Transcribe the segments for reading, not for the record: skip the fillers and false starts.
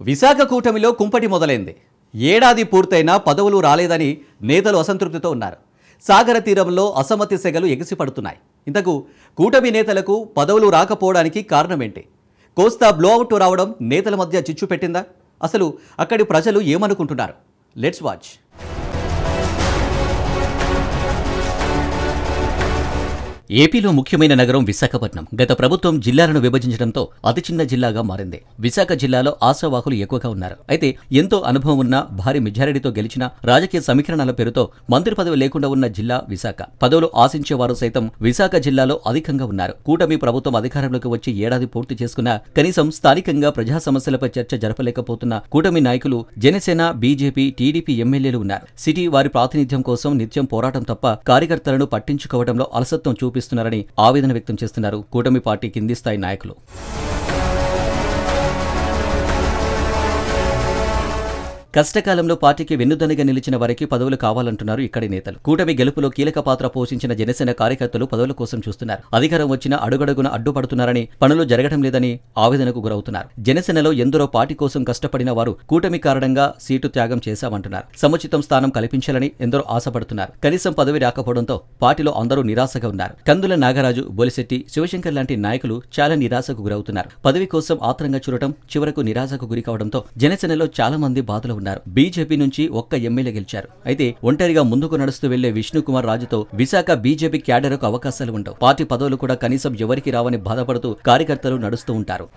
విశాఖ కూటమిలో కుంపటి మొదలైంది. ఏడాది పూర్తయినా పదవులు రాలేదని నేతలు అసంతృప్తితో ఉన్నారు. సాగర తీరంలో అసమ్మతి సెగలు ఎగిసిపడుతున్నాయి. ఇంతకు కూటమి నేతలకు పదవులు రాకపోవడానికి కారణమేంటి? కోస్తా బ్లోఅవుట్ రావడం నేతల మధ్య చిచ్చు పెట్టిందా? అసలు అక్కడి ప్రజలు ఏమనుకుంటున్నారు? Let's watch. ఏపీలో ముఖ్యమైన నగరం విశాఖపట్నం. గత ప్రభుత్వం జిల్లాలను విభజించడంతో అతి చిన్న జిల్లాగా మారింది. విశాఖ జిల్లాలో ఆశావాహులు ఎక్కువగా ఉన్నారు. అయితే ఎంతో అనుభవం ఉన్న, భారీ మెజారిటీతో గెలిచిన, రాజకీయ సమీకరణాల పేరుతో మంత్రి పదవి లేకుండా ఉన్న జిల్లా విశాఖ. పదవులు ఆశించేవారు సైతం విశాఖ జిల్లాలో అధికంగా ఉన్నారు. కూటమి ప్రభుత్వం అధికారంలోకి వచ్చి ఏడాది పూర్తి చేసుకున్నా కనీసం స్థానికంగా ప్రజా సమస్యలపై చర్చ జరపలేకపోతున్న కూటమి నాయకులు, జనసేన, బీజేపీ, టీడీపీ ఎమ్మెల్యేలు ఉన్నారు. సిటీ వారి ప్రాతినిధ్యం కోసం నిత్యం పోరాటం తప్ప కార్యకర్తలను పట్టించుకోవడంలో అలసత్వం చూపిస్తున్నారని ఆవేదన వ్యక్తం చేస్తున్నారు కూటమి పార్టీ కింది స్థాయి నాయకులు. కష్టకాలంలో పార్టీకి వెన్నుదన్నుగా నిలిచిన వారికి పదవులు కావాలంటున్నారు ఇక్కడి నేతలు. కూటమి గెలుపులో కీలక పాత్ర పోషించిన జనసేన కార్యకర్తలు పదవుల కోసం చూస్తున్నారు. అధికారం వచ్చినా అడుగడుగున అడ్డుపడుతున్నారని, పనులు జరగడం లేదని ఆవేదనకు గురవుతున్నారు. జనసేనలో ఎందరో పార్టీ కోసం కష్టపడిన వారు కూటమి కారణంగా సీటు త్యాగం చేశామంటున్నారు. సముచితం స్థానం కల్పించాలని ఎందరో ఆశపడుతున్నారు. కనీసం పదవి రాకపోవడంతో పార్టీలో అందరూ నిరాశగా ఉన్నారు. కందుల నాగరాజు, బొలిశెట్టి, శివశంకర్ లాంటి నాయకులు చాలా నిరాశకు గురవుతున్నారు. పదవి కోసం ఆత్రంగా చూడటం చివరకు నిరాశకు గురి కావడంతో జనసేనలో చాలా మంది బాధలు ఉన్నారు. బీజేపీ నుంచి ఒక్క ఎమ్మెల్యే గెలిచారు. అయితే ఒంటరిగా ముందుకు నడుస్తూ వెళ్లే విష్ణుకుమార్ రాజుతో విశాఖ బీజేపీ క్యాడర్కు అవకాశాలు ఉండవు. పార్టీ పదవులు కూడా కనీసం ఎవరికి రావని బాధపడుతూ కార్యకర్తలు నడుస్తూ ఉంటారు.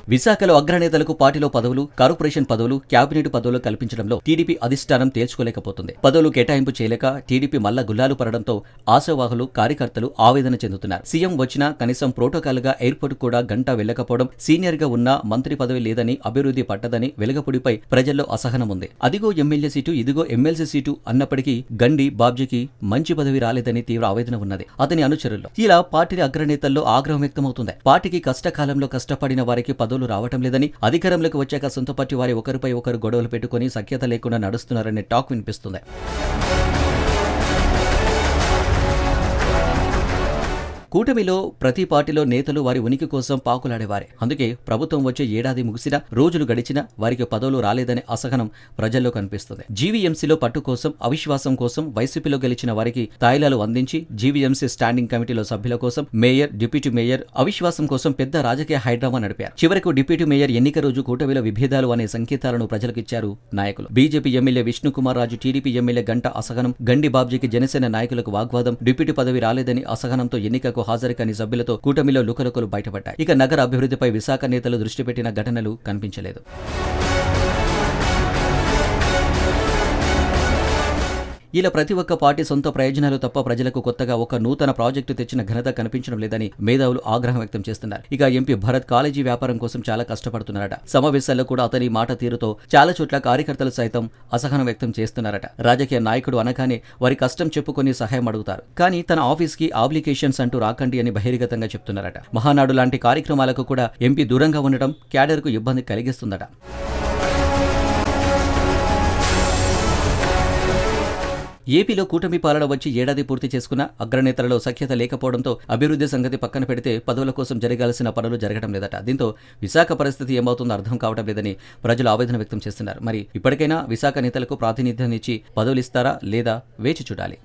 విశాఖలో అగ్రనేతలకు పార్టీలో పదవులు, కార్పొరేషన్ పదవులు, క్యాబినెట్ పదవులు కల్పించడంలో టీడీపీ అధిష్టానం తేల్చుకోలేకపోతుంది. పదవులు కేటాయింపు చేయలేక టీడీపీ మల్ల గుల్లాలు పడడంతో ఆశావాహులు, కార్యకర్తలు ఆవేదన చెందుతున్నారు. సీఎం వచ్చినా కనీసం ప్రోటోకాల్ గా ఎయిర్పోర్ట్ కూడా గంట వెళ్లకపోవడం, సీనియర్ గా ఉన్న మంత్రి పదవి లేదని, అభివృద్ధి పట్టదని వెలగపూడిపై ప్రజల్లో అసహనం ఉంది. అదిగో ఎమ్మెల్యే సీటు, ఇదిగో ఎమ్మెల్సీ సీటు అన్నప్పటికీ గండి బాబ్జీకి మంచి పదవి రాలేదని తీవ్ర ఆవేదన ఉన్నది అతని అనుచరుల్లో. ఇలా పార్టీ అగ్రనేతల్లో ఆగ్రహం వ్యక్తమవుతుంది. పార్టీకి కష్టకాలంలో కష్టపడిన వారికి పదవులు రావటం లేదని, అధికారంలోకి వచ్చాక సొంత పార్టీ వారి ఒకరిపై ఒకరు గొడవలు పెట్టుకుని సఖ్యత లేకుండా నడుస్తున్నారనే టాక్ వినిపిస్తుంది. కూటమిలో ప్రతి పార్టీలో నేతలు వారి ఉనికి కోసం పాకులాడేవారే. అందుకే ప్రభుత్వం వచ్చే ఏడాది ముగిసినా, రోజులు గడిచినా వారికి పదవులు రాలేదనే అసహనం ప్రజల్లో కనిపిస్తుంది. జీవీఎంసీలో పట్టు కోసం, అవిశ్వాసం కోసం వైసీపీలో గెలిచిన వారికి తాయిలాలు అందించి జీవీఎంసీ స్టాండింగ్ కమిటీలో సభ్యుల కోసం మేయర్, డిప్యూటీ మేయర్ అవిశ్వాసం కోసం పెద్ద రాజకీయ హైడ్రామా నడిపారు. చివరకు డిప్యూటీ మేయర్ ఎన్నిక రోజు కూటమిలో విభేదాలు అనే సంకేతాలను ప్రజలకు ఇచ్చారు నాయకులు. BJP MLA Vishnukumar Raju, TDP MLA గంట అసహనం, గండి బాబ్జీకి జనసేన నాయకులకు వాగ్వాదం, డిప్యూటీ పదవి రాలేదని అసహనంతో ఎన్నికకు హాజరు కాని సభ్యులతో కూటమిలో లుకలుకలు బయటపడ్డాయి. ఇక నగర అభివృద్ధిపై విశాఖ నేతలు దృష్టి పెట్టిన ఘటనలు కనిపించలేదు. ఇలా ప్రతి ఒక్క పార్టీ సొంత ప్రయోజనాలు తప్ప ప్రజలకు కొత్తగా ఒక నూతన ప్రాజెక్టు తెచ్చిన ఘనత కనిపించడం లేదని మేధావులు ఆగ్రహం వ్యక్తం చేస్తున్నారు. ఇక ఎంపీ భరత్ కాలేజీ వ్యాపారం కోసం చాలా కష్టపడుతున్నారట. సమావేశాల్లో కూడా అతని మాట తీరుతో చాలా చోట్ల కార్యకర్తలు సైతం అసహనం వ్యక్తం చేస్తున్నారట. రాజకీయ నాయకుడు అనగానే వారి కష్టం చెప్పుకొని సహాయం అడుగుతారు. కానీ తన ఆఫీస్కి అప్లికేషన్స్ అంటూ రాకండి అని బహిర్గతంగా చెప్తున్నారట. మహానాడు లాంటి కార్యక్రమాలకు కూడా ఎంపీ దూరంగా ఉండటం క్యాడర్కు ఇబ్బంది కలిగిస్తుందట. ఏపీలో కూటమి పాలన వచ్చి ఏడాది పూర్తి చేసుకున్న అగ్రనేతలలో సఖ్యత లేకపోవడంతో అభివృద్ధి సంగతి పక్కన పెడితే పదవుల కోసం జరగాల్సిన పనులు జరగడం లేదట. దీంతో విశాఖ పరిస్థితి ఏమవుతుందో అర్థం కావడం లేదని ప్రజలు ఆవేదన వ్యక్తం చేస్తున్నారు. మరి ఇప్పటికైనా విశాఖ నేతలకు ప్రాతినిధ్యం ఇచ్చి పదవులు ఇస్తారా లేదా వేచి చూడాలి.